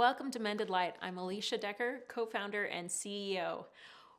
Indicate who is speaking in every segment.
Speaker 1: Welcome to Mended Light. I'm Alicia Decker, co-founder and CEO.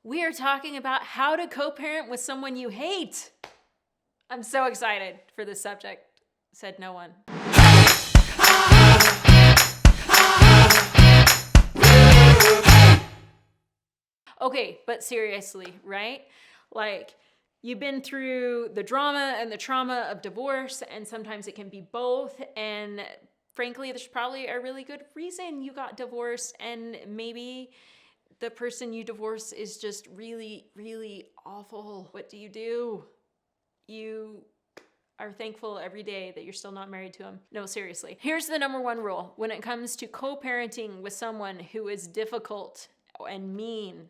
Speaker 1: We are talking about how to co-parent with someone you hate. I'm so excited for this subject, said no one. Okay, but seriously, right? Like, you've been through the drama and the trauma of divorce, and sometimes it can be both, and frankly, there's probably a really good reason you got divorced, and maybe the person you divorce is just really, really awful. What do? You are thankful every day that you're still not married to him. No, seriously. Here's the number one rule. When it comes to co-parenting with someone who is difficult and mean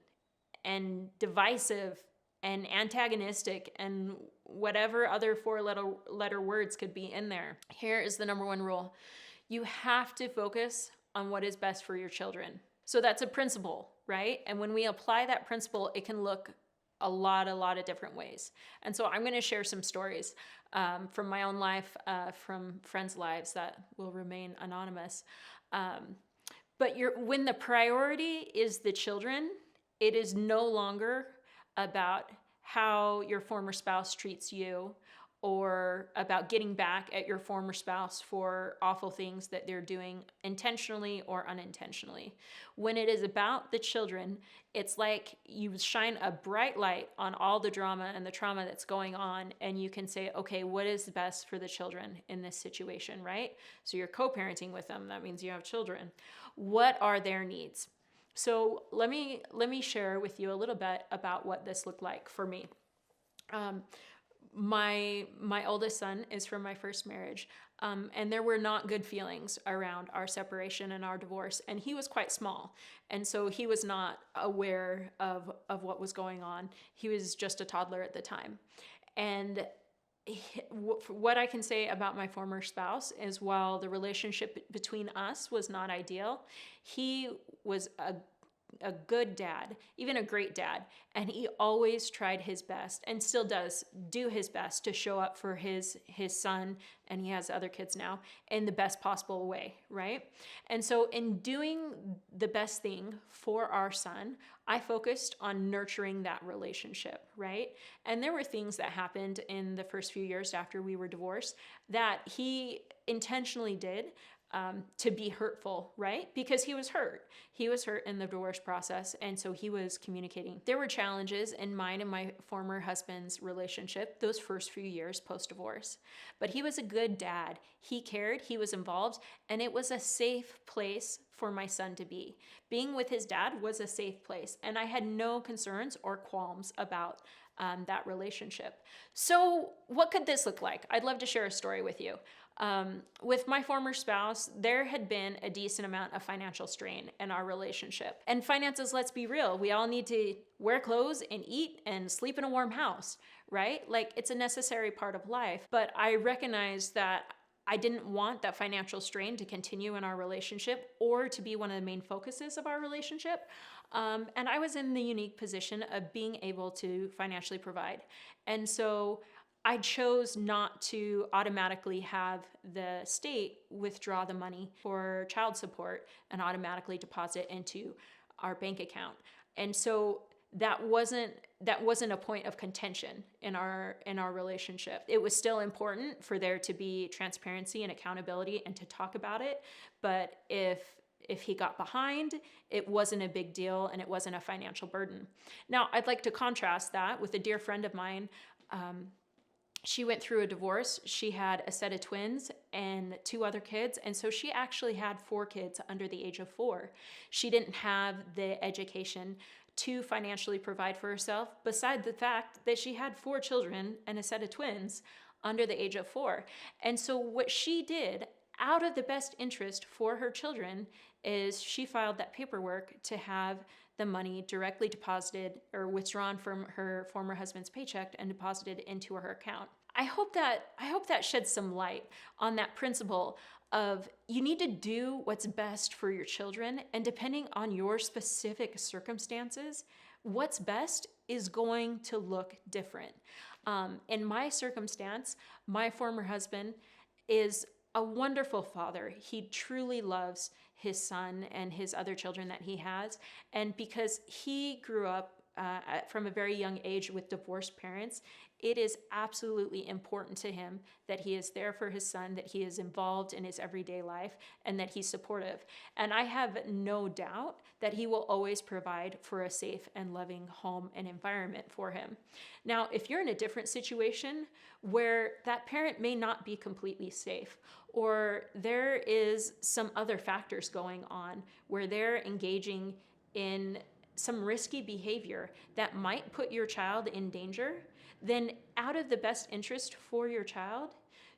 Speaker 1: and divisive and antagonistic and whatever other four-letter words could be in there, here is the number one rule. You have to focus on what is best for your children. So that's a principle, right? And when we apply that principle, it can look a lot of different ways. And so I'm going to share some stories from my own life, from friends' lives that will remain anonymous. But when the priority is the children, it is no longer about how your former spouse treats you or about getting back at your former spouse for awful things that they're doing intentionally or unintentionally. When it is about the children, it's like you shine a bright light on all the drama and the trauma that's going on, and you can say, okay, what is best for the children in this situation, right? So you're co-parenting with them. That means you have children. What are their needs? So let me share with you a little bit about what this looked like for me. My oldest son is from my first marriage, and there were not good feelings around our separation and our divorce, and he was quite small, and so he was not aware of what was going on. He was just a toddler at the time. And what I can say about my former spouse is, while the relationship between us was not ideal, he was a good dad, even a great dad. And he always tried his best and still does do his best to show up for his son, and he has other kids now, in the best possible way, right? And so in doing the best thing for our son, I focused on nurturing that relationship, right? And there were things that happened in the first few years after we were divorced that he intentionally did to be hurtful, right? Because he was hurt. He was hurt in the divorce process, and so he was communicating. There were challenges in mine and my former husband's relationship those first few years post-divorce. But he was a good dad. He cared, he was involved, and it was a safe place for my son to be. Being with his dad was a safe place, and I had no concerns or qualms about that relationship. So what could this look like? I'd love to share a story with you. With my former spouse, there had been a decent amount of financial strain in our relationship. And finances, let's be real, we all need to wear clothes and eat and sleep in a warm house, right? Like, it's a necessary part of life. But I recognized that I didn't want that financial strain to continue in our relationship or to be one of the main focuses of our relationship. And I was in the unique position of being able to financially provide. And so I chose not to automatically have the state withdraw the money for child support and automatically deposit into our bank account. And so that wasn't a point of contention in our relationship. It was still important for there to be transparency and accountability and to talk about it. But if he got behind, it wasn't a big deal and it wasn't a financial burden. Now, I'd like to contrast that with a dear friend of mine. She went through a divorce. She had a set of twins and 2 other kids. And so she actually had 4 kids under the age of 4. She didn't have the education to financially provide for herself, beside the fact that she had 4 children and a set of twins under the age of 4. And so what she did, out of the best interest for her children, is she filed that paperwork to have the money directly deposited or withdrawn from her former husband's paycheck and deposited into her account. I hope that sheds some light on that principle of, you need to do what's best for your children, and depending on your specific circumstances, what's best is going to look different. In my circumstance, my former husband is a wonderful father. He truly loves his son and his other children that he has. And because he grew up from a very young age with divorced parents, it is absolutely important to him that he is there for his son, that he is involved in his everyday life, and that he's supportive. And I have no doubt that he will always provide for a safe and loving home and environment for him. Now, if you're in a different situation where that parent may not be completely safe, or there is some other factors going on where they're engaging in some risky behavior that might put your child in danger, then out of the best interest for your child,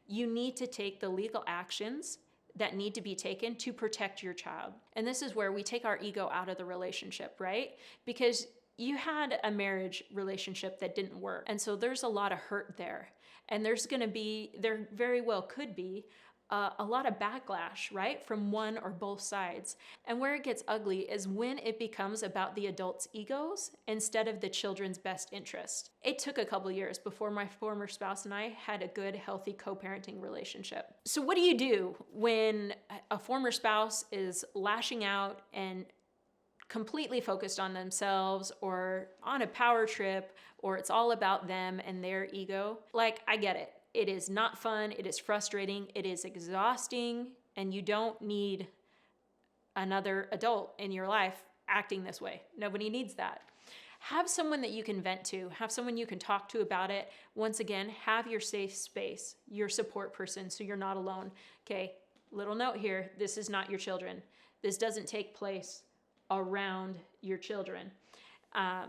Speaker 1: you need to take the legal actions that need to be taken to protect your child. And this is where we take our ego out of the relationship, right? Because you had a marriage relationship that didn't work. And so there's a lot of hurt there. And there very well could be a lot of backlash, right? From one or both sides. And where it gets ugly is when it becomes about the adults' egos instead of the children's best interest. It took a couple years before my former spouse and I had a good, healthy co-parenting relationship. So what do you do when a former spouse is lashing out and completely focused on themselves or on a power trip, or it's all about them and their ego? Like, I get it. It is not fun. It is frustrating. It is exhausting. And you don't need another adult in your life acting this way. Nobody needs that. Have someone that you can vent to. Have someone you can talk to about it. Once again, have your safe space, your support person, so you're not alone. Okay, little note here. This is not your children. This doesn't take place around your children. I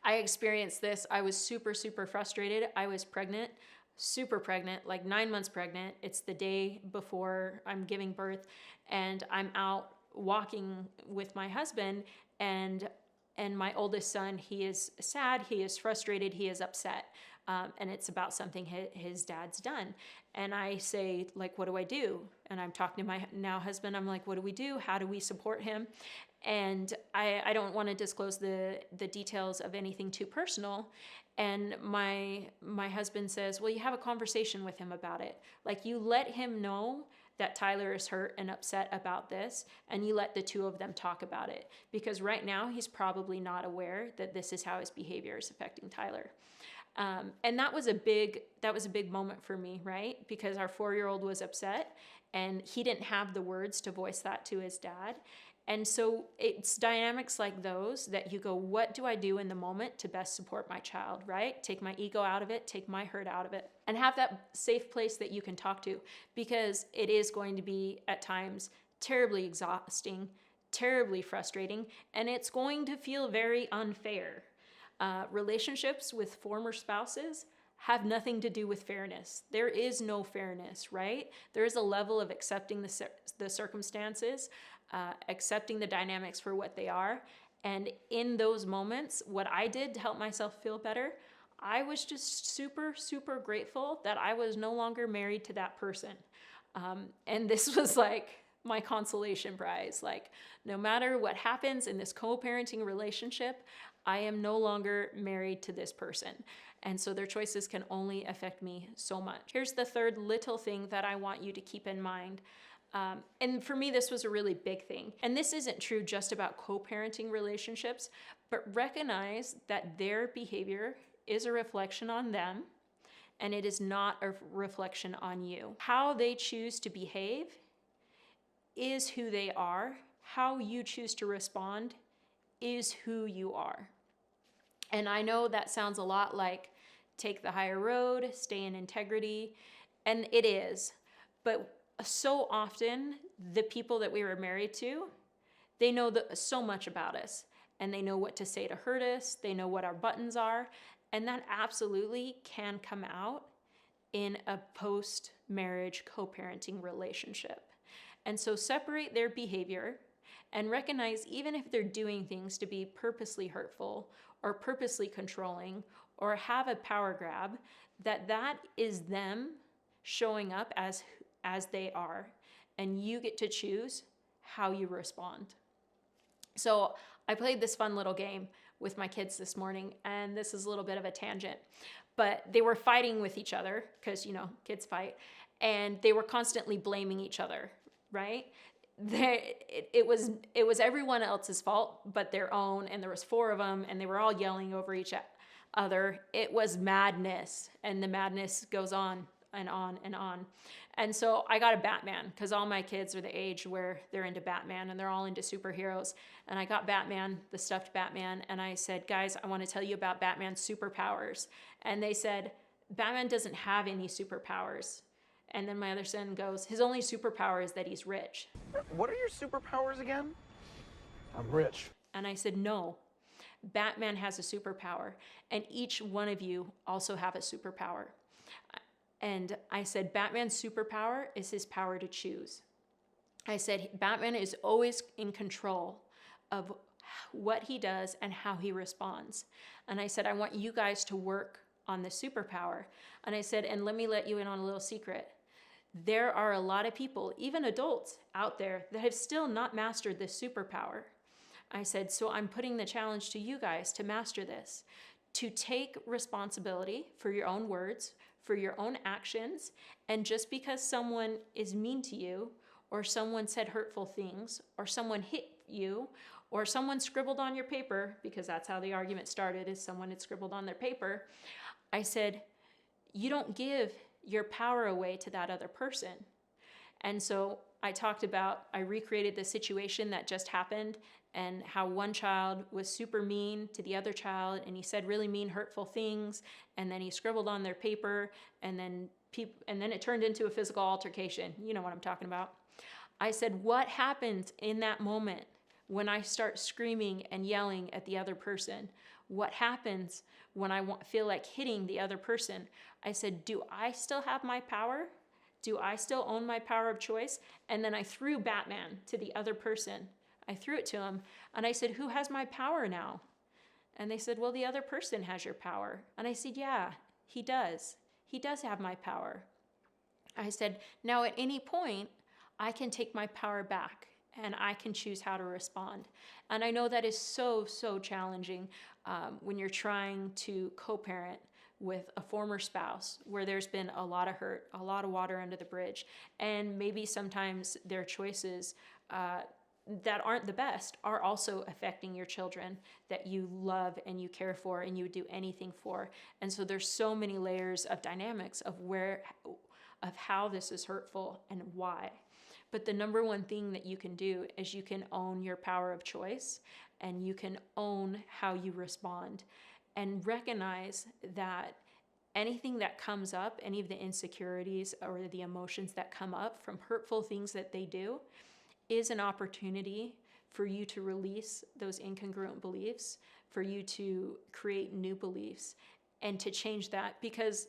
Speaker 1: experienced this. I was super, super frustrated. I was pregnant. Super pregnant, like 9 months pregnant. It's the day before I'm giving birth, and I'm out walking with my husband, and my oldest son, he is sad, he is frustrated, he is upset, and it's about something his dad's done. And I say, like, what do I do? And I'm talking to my now husband. I'm like, what do we do? How do we support him? And I don't want to disclose the details of anything too personal. And my husband says, well, you have a conversation with him about it. Like, you let him know that Tyler is hurt and upset about this, and you let the two of them talk about it. Because right now, he's probably not aware that this is how his behavior is affecting Tyler. And that was a big moment for me, right? Because our 4-year-old was upset, and he didn't have the words to voice that to his dad. And so it's dynamics like those that you go, what do I do in the moment to best support my child, right? Take my ego out of it, take my hurt out of it, and have that safe place that you can talk to, because it is going to be at times terribly exhausting, terribly frustrating, and it's going to feel very unfair. Relationships with former spouses have nothing to do with fairness. There is no fairness, right? There is a level of accepting the circumstances, accepting the dynamics for what they are. And in those moments, what I did to help myself feel better, I was just super, super grateful that I was no longer married to that person. And this was like my consolation prize. Like, no matter what happens in this co-parenting relationship, I am no longer married to this person. And so their choices can only affect me so much. Here's the third little thing that I want you to keep in mind. And for me, this was a really big thing. And this isn't true just about co-parenting relationships, but recognize that their behavior is a reflection on them, and it is not a reflection on you. How they choose to behave is who they are. How you choose to respond is who you are. And I know that sounds a lot like take the higher road, stay in integrity, and it is. But so often, the people that we were married to, they know so much about us, and they know what to say to hurt us, they know what our buttons are, and that absolutely can come out in a post-marriage co-parenting relationship. And so separate their behavior and recognize, even if they're doing things to be purposely hurtful or purposely controlling or have a power grab, that is them showing up as they are, and you get to choose how you respond. So I played this fun little game with my kids this morning, and this is a little bit of a tangent, but they were fighting with each other because, kids fight. and they were constantly blaming each other, right? It was everyone else's fault but their own, and there was 4 of them, and they were all yelling over each other. It was madness, and the madness goes on and on and on. And so I got a Batman, because all my kids are the age where they're into Batman and they're all into superheroes. And I got Batman, the stuffed Batman, and I said, guys, I want to tell you about Batman's superpowers. And they said, Batman doesn't have any superpowers. And then my other son goes, his only superpower is that he's rich.
Speaker 2: What are your superpowers again? I'm rich.
Speaker 1: And I said, no, Batman has a superpower, and each one of you also have a superpower. And I said, Batman's superpower is his power to choose. I said, Batman is always in control of what he does and how he responds. And I said, I want you guys to work on the superpower. And I said, and let me let you in on a little secret. There are a lot of people, even adults out there, that have still not mastered this superpower. I said, so I'm putting the challenge to you guys to master this, to take responsibility for your own words, for your own actions. And just because someone is mean to you, or someone said hurtful things, or someone hit you, or someone scribbled on your paper, because that's how the argument started, is someone had scribbled on their paper, I said, you don't give your power away to that other person. And so I recreated the situation that just happened, and how one child was super mean to the other child, and he said really mean, hurtful things, and then he scribbled on their paper, and then it turned into a physical altercation. You know what I'm talking about. I said, what happens in that moment when I start screaming and yelling at the other person? What happens when I feel like hitting the other person? I said, do I still have my power? Do I still own my power of choice? And then I threw Batman to the other person. I threw it to him, and I said, who has my power now? And they said, well, the other person has your power. And I said, yeah, he does. He does have my power. I said, now at any point, I can take my power back, and I can choose how to respond. And I know that is so, so challenging when you're trying to co-parent with a former spouse where there's been a lot of hurt, a lot of water under the bridge, and maybe sometimes their choices that aren't the best are also affecting your children that you love and you care for and you would do anything for. And so there's so many layers of dynamics of how this is hurtful and why. But the number one thing that you can do is you can own your power of choice, and you can own how you respond, and recognize that anything that comes up, any of the insecurities or the emotions that come up from hurtful things that they do, is an opportunity for you to release those incongruent beliefs, for you to create new beliefs, and to change that. Because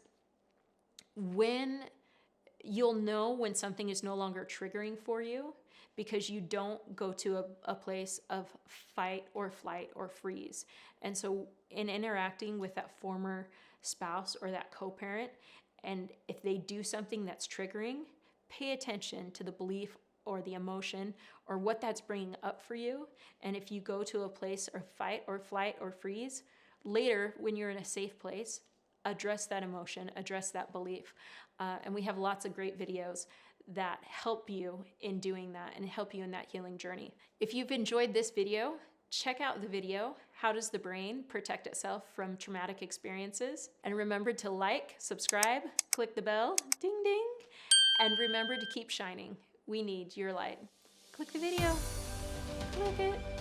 Speaker 1: you'll know when something is no longer triggering for you, because you don't go to a place of fight or flight or freeze. And so in interacting with that former spouse or that co-parent, and if they do something that's triggering, pay attention to the belief or the emotion or what that's bringing up for you. And if you go to a place of fight or flight or freeze, later when you're in a safe place, address that emotion, address that belief. And we have lots of great videos that help you in doing that and help you in that healing journey. If you've enjoyed this video, check out the video, How Does the Brain Protect Itself from Traumatic Experiences? And remember to like, subscribe, click the bell, ding ding, and remember to keep shining. We need your light. Click the video. Click it.